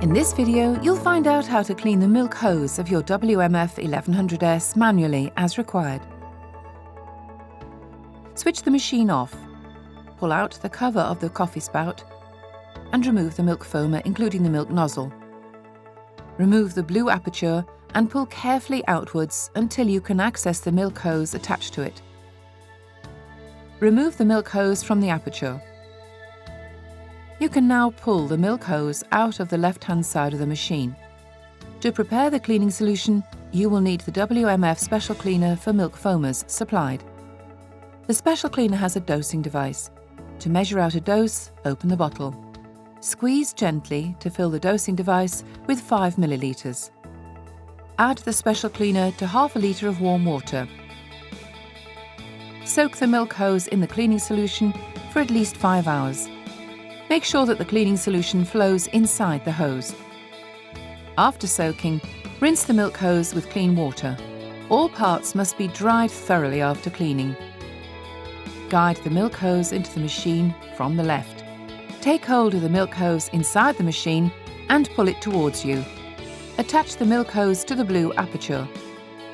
In this video, you'll find out how to clean the milk hose of your WMF 1100S manually as required. Switch the machine off, pull out the cover of the coffee spout and remove the milk foamer, including the milk nozzle. Remove the blue aperture and pull carefully outwards until you can access the milk hose attached to it. Remove the milk hose from the aperture. You can now pull the milk hose out of the left-hand side of the machine. To prepare the cleaning solution, you will need the WMF Special Cleaner for milk foamers supplied. The special cleaner has a dosing device. To measure out a dose, open the bottle. Squeeze gently to fill the dosing device with 5 millilitres. Add the special cleaner to half a litre of warm water. Soak the milk hose in the cleaning solution for at least 5 hours. Make sure that the cleaning solution flows inside the hose. After soaking, rinse the milk hose with clean water. All parts must be dried thoroughly after cleaning. Guide the milk hose into the machine from the left. Take hold of the milk hose inside the machine and pull it towards you. Attach the milk hose to the blue aperture.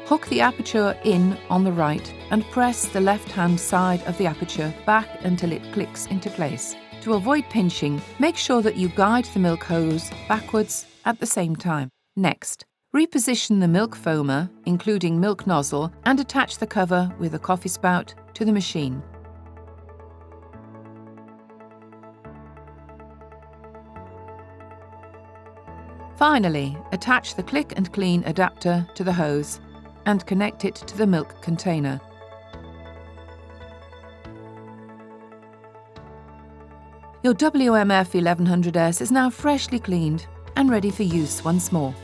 Hook the aperture in on the right and press the left-hand side of the aperture back until it clicks into place. To avoid pinching, make sure that you guide the milk hose backwards at the same time. Next, reposition the milk foamer, including milk nozzle, and attach the cover with a coffee spout to the machine. Finally, attach the click and clean adapter to the hose and connect it to the milk container. Your WMF 1100S is now freshly cleaned and ready for use once more.